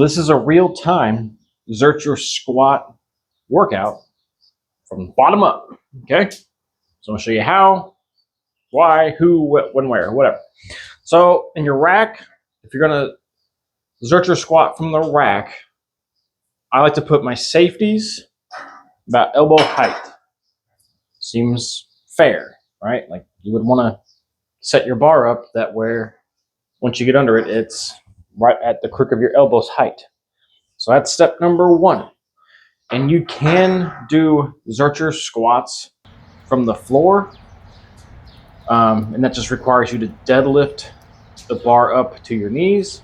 This is a real-time zercher squat workout from the bottom up, okay? So I'm gonna show you how, why, who, what, when, where, whatever. So in your rack, if you're gonna zercher squat from the rack, I like to put my safeties about elbow height. Seems fair, right? Like you would wanna set your bar up that where once you get under it, it's right at the crook of your elbow's height. So that's step number one. And you can do zercher squats from the floor. And that just requires you to deadlift the bar up to your knees.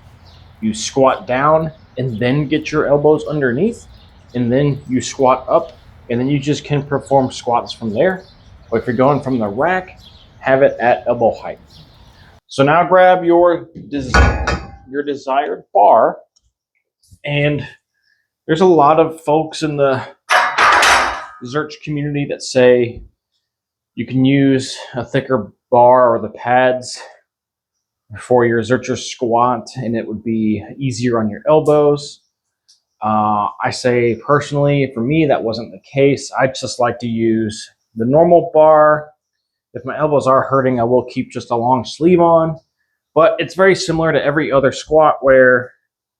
You squat down and then get your elbows underneath. And then you squat up and then you just can perform squats from there. But if you're going from the rack, have it at elbow height. So now grab your desired bar, and there's a lot of folks in the zerch community that say you can use a thicker bar or the pads for your zercher squat and it would be easier on your elbows. I say personally, for me, that wasn't the case. I just like to use the normal bar. If my elbows are hurting, I will keep just a long sleeve on. But it's very similar to every other squat where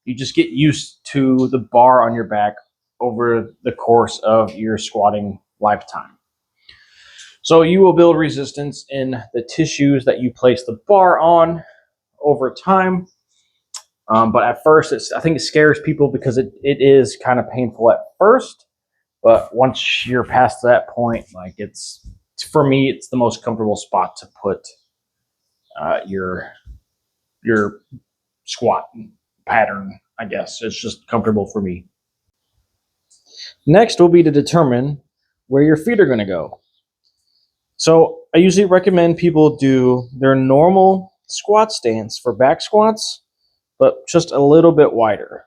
you just get used to the bar on your back over the course of your squatting lifetime. So you will build resistance in the tissues that you place the bar on over time. But at first, I think it scares people because it is kind of painful at first. But once you're past that point, like for me, it's the most comfortable spot to put your squat pattern, I guess. It's just comfortable for me. Next will be to determine where your feet are going to go. So I usually recommend people do their normal squat stance for back squats, but just a little bit wider,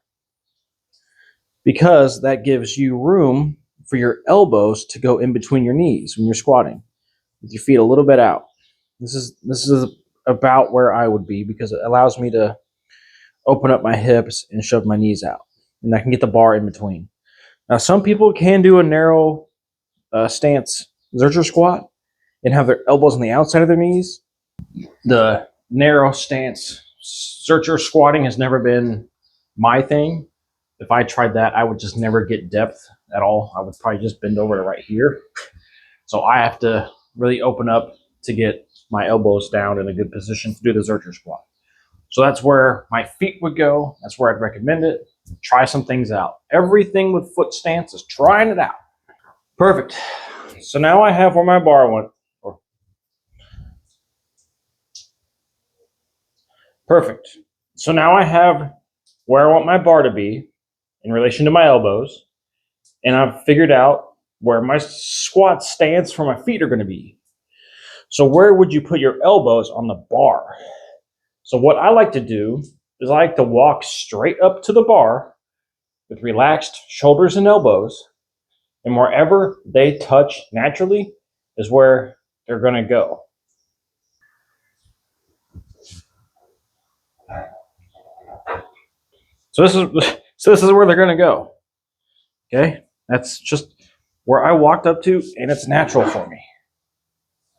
because that gives you room for your elbows to go in between your knees when you're squatting, with your feet a little bit out. This is about where I would be because it allows me to open up my hips and shove my knees out, and I can get the bar in between. Now, some people can do a narrow stance zercher squat and have their elbows on the outside of their knees. The narrow stance zercher squatting has never been my thing. If I tried that, I would just never get depth at all. I would probably just bend over to right here. So I have to really open up to get my elbows down in a good position to do the zercher squat. So that's where my feet would go. That's where I'd recommend it. Try some things out. Everything with foot stance is trying it out. Perfect. So now I have where my bar went. Perfect. So now I have where I want my bar to be in relation to my elbows. And I've figured out where my squat stance for my feet are going to be. So where would you put your elbows on the bar? So what I like to do is I like to walk straight up to the bar with relaxed shoulders and elbows, and wherever they touch naturally is where they're going to go. So this is where they're going to go. Okay? That's just where I walked up to, and it's natural for me.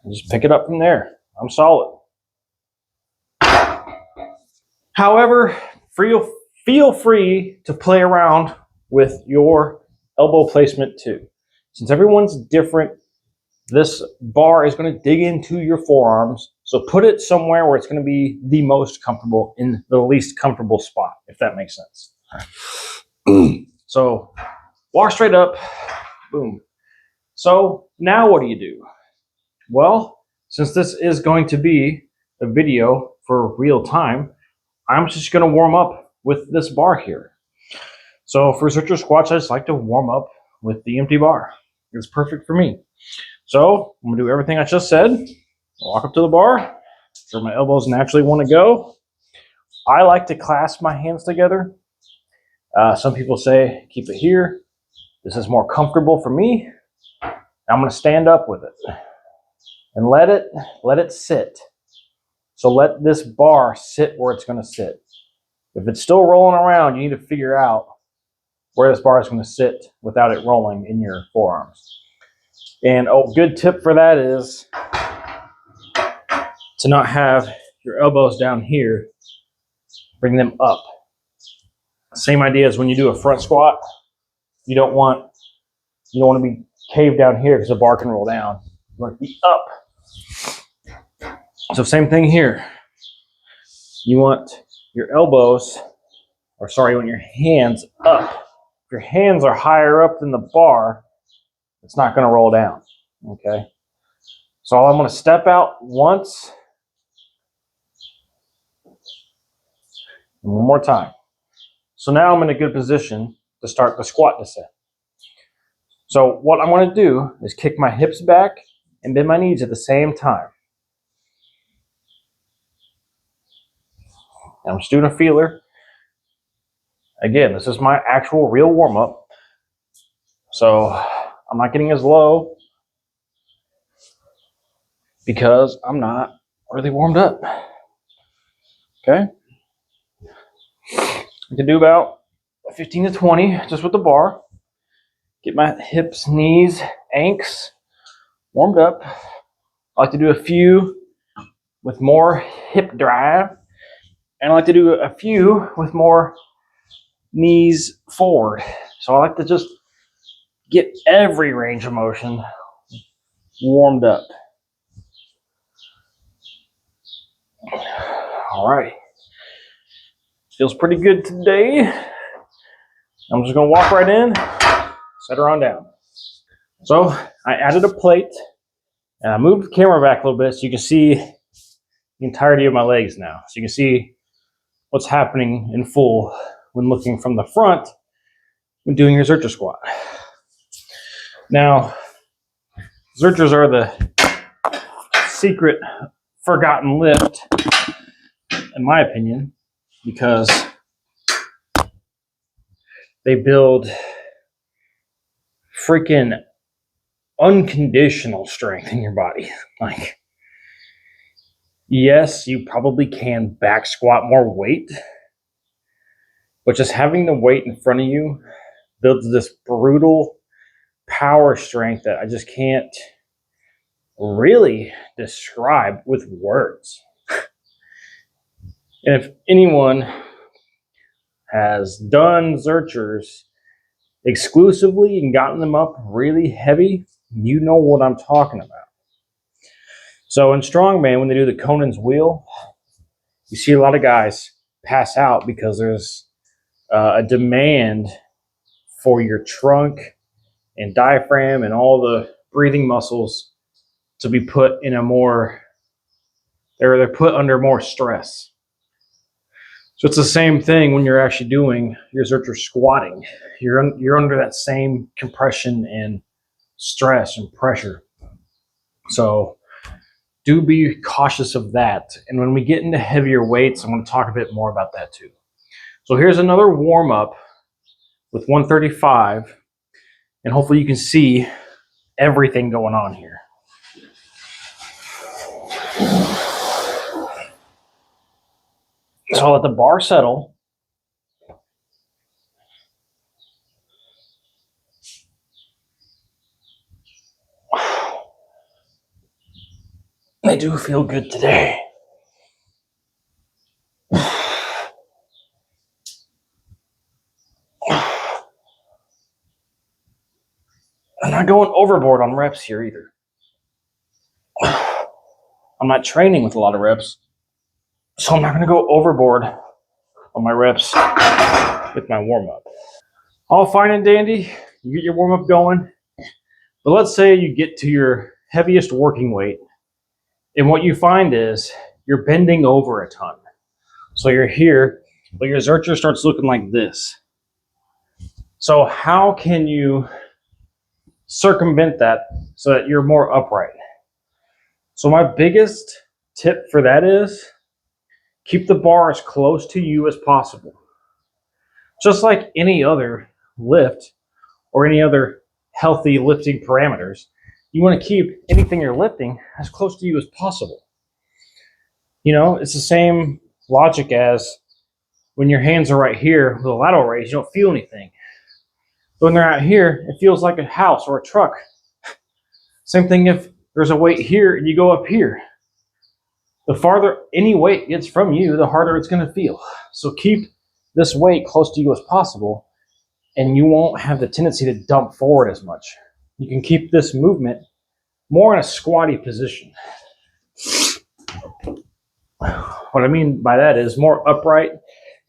Just pick it up from there. I'm solid. However, feel free to play around with your elbow placement too. Since everyone's different, this bar is going to dig into your forearms. So put it somewhere where it's going to be the most comfortable in the least comfortable spot, if that makes sense. So walk straight up. Boom. So now what do you do? Well, since this is going to be a video for real time, I'm just going to warm up with this bar here. So for zercher squats, I just like to warm up with the empty bar. It's perfect for me. So I'm going to do everything I just said. Walk up to the bar, where my elbows naturally want to go. I like to clasp my hands together. Some people say keep it here. This is more comfortable for me. I'm going to stand up with it and let it sit. So let this bar sit where it's going to sit. If it's still rolling around, you need to figure out where this bar is going to sit without it rolling in your forearms. And a good tip for that is to not have your elbows down here, bring them up. Same idea as when you do a front squat. You don't want to be caved down here because the bar can roll down. You want to be up. So same thing here. You want your elbows, you want your hands up. If your hands are higher up than the bar, it's not going to roll down. Okay. So I'm going to step out once. And one more time. So now I'm in a good position to start the squat descent. So what I'm going to do is kick my hips back and bend my knees at the same time. And I'm just doing a feeler. Again, this is my actual real warm-up. So I'm not getting as low because I'm not really warmed up. Okay? I can do about 15 to 20 just with the bar. Get my hips, knees, ankles warmed up. I like to do a few with more hip drive. And I like to do a few with more knees forward. So I like to just get every range of motion warmed up. All right. Feels pretty good today. I'm just going to walk right in, set her on down. So I added a plate and I moved the camera back a little bit so you can see the entirety of my legs now. So you can see what's happening in full when looking from the front when doing your zercher squat. Now, zerchers are the secret forgotten lift, in my opinion, because they build freaking unconditional strength in your body. Like, yes, you probably can back squat more weight, but just having the weight in front of you builds this brutal power strength that I just can't really describe with words. And if anyone has done zerchers exclusively and gotten them up really heavy, you know what I'm talking about. So in strongman, when they do the Conan's wheel, you see a lot of guys pass out because there's a demand for your trunk and diaphragm and all the breathing muscles to be put in a more, they're put under more stress. So it's the same thing when you're actually doing your zercher squatting. You're under that same compression and stress and pressure. So do be cautious of that. And when we get into heavier weights, I'm going to talk a bit more about that too. So here's another warm up with 135, and hopefully you can see everything going on here. So I'll let the bar settle. They do feel good today. I'm not going overboard on reps here either. I'm not training with a lot of reps, so I'm not going to go overboard on my reps with my warm-up. All fine and dandy, you get your warm-up going, but let's say you get to your heaviest working weight, and what you find is you're bending over a ton. So you're here, but your zercher starts looking like this. So how can you circumvent that so that you're more upright? So my biggest tip for that is keep the bar as close to you as possible. Just like any other lift or any other healthy lifting parameters, you want to keep anything you're lifting as close to you as possible. You know, it's the same logic as when your hands are right here with a lateral raise, you don't feel anything. But when they're out here, it feels like a house or a truck. Same thing if there's a weight here and you go up here. The farther any weight gets from you, the harder it's going to feel. So keep this weight close to you as possible, and you won't have the tendency to dump forward as much. You can keep this movement more in a squatty position. What I mean by that is more upright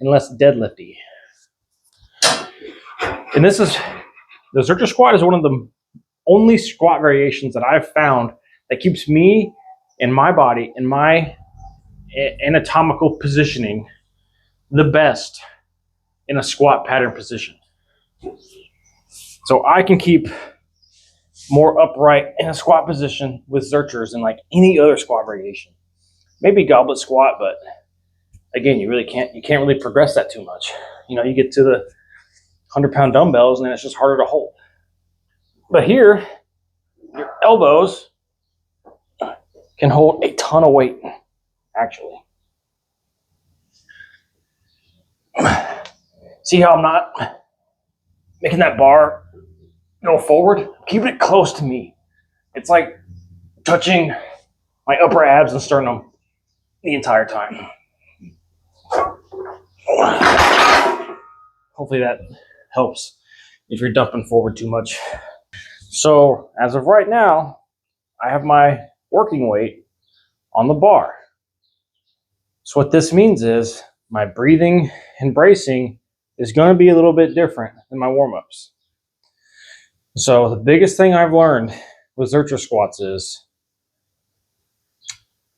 and less deadlifty. And this is, the zercher squat is one of the only squat variations that I've found that keeps me and my body and my anatomical positioning the best in a squat pattern position. So I can keep more upright in a squat position with zerchers than like any other squat variation. Maybe goblet squat, but again, you can't really progress that too much. You know, you get to the 100-pound dumbbells and then it's just harder to hold. But here, your elbows can hold a ton of weight, actually. See how I'm not making that bar go forward? I'm keeping it close to me. It's like touching my upper abs and sternum the entire time. Hopefully that helps if you're dumping forward too much. So as of right now, I have my working weight on the bar. So what this means is my breathing and bracing is going to be a little bit different than my warm-ups. So the biggest thing I've learned with zercher squats is,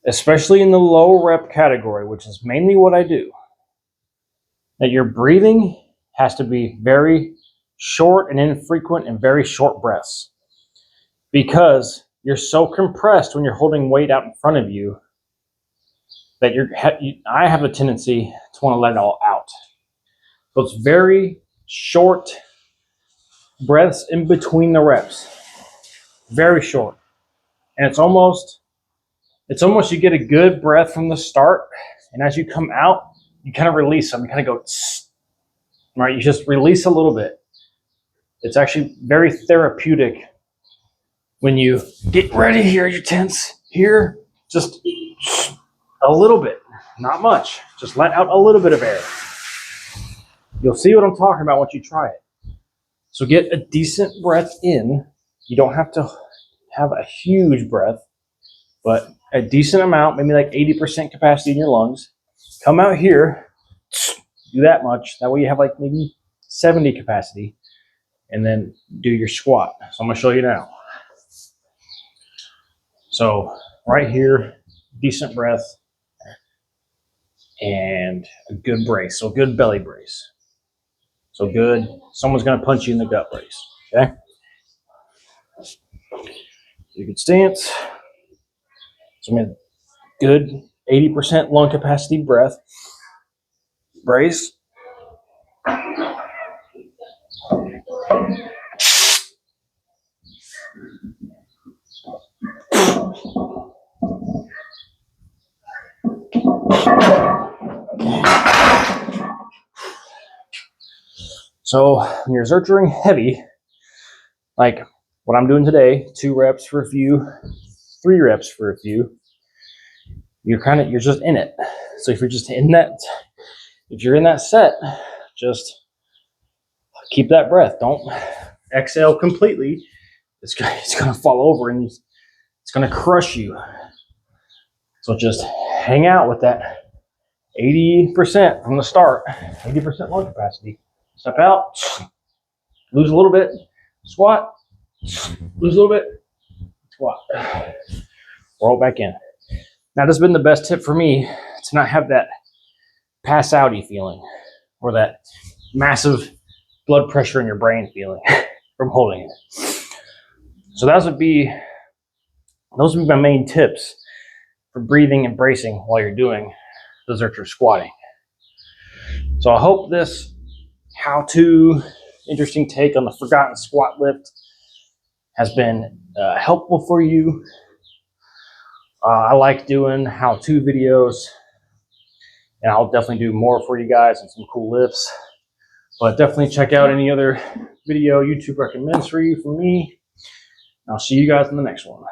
especially in the low rep category, which is mainly what I do, that your breathing has to be very short and infrequent and very short breaths, because you're so compressed when you're holding weight out in front of you that I have a tendency to want to let it all out. So it's very short breaths in between the reps, very short. And it's almost you get a good breath from the start, and as you come out, you kind of release them. You kind of go, right? You just release a little bit. It's actually very therapeutic when you get ready here, you're tense here, just a little bit, not much. Just let out a little bit of air. You'll see what I'm talking about once you try it. So get a decent breath in. You don't have to have a huge breath, but a decent amount, maybe like 80% capacity in your lungs. Come out here, do that much. That way you have like maybe 70 capacity, and then do your squat. So I'm going to show you now. So right here, decent breath and a good brace. So good belly brace. So good. Someone's going to punch you in the gut brace. Okay? You good stance. So I'm good 80% lung capacity breath. Brace. So when you're zerchering heavy, like what I'm doing today, 2 reps for a few, 3 reps for a few, you're just in it. So if you're just in that, if you're in that set, just keep that breath. Don't exhale completely. It's going to fall over and it's going to crush you. So just hang out with that 80% from the start, 80% lung capacity. Step out, lose a little bit, squat, lose a little bit, squat. Roll back in. Now, this has been the best tip for me to not have that pass outy feeling or that massive blood pressure in your brain feeling from holding it. So those would be my main tips for breathing and bracing while you're doing the zercher squatting. So I hope this how-to interesting take on the forgotten squat lift has been helpful for you. I like doing how-to videos. And I'll definitely do more for you guys and some cool lifts. But definitely check out any other video YouTube recommends for you from me. I'll see you guys in the next one.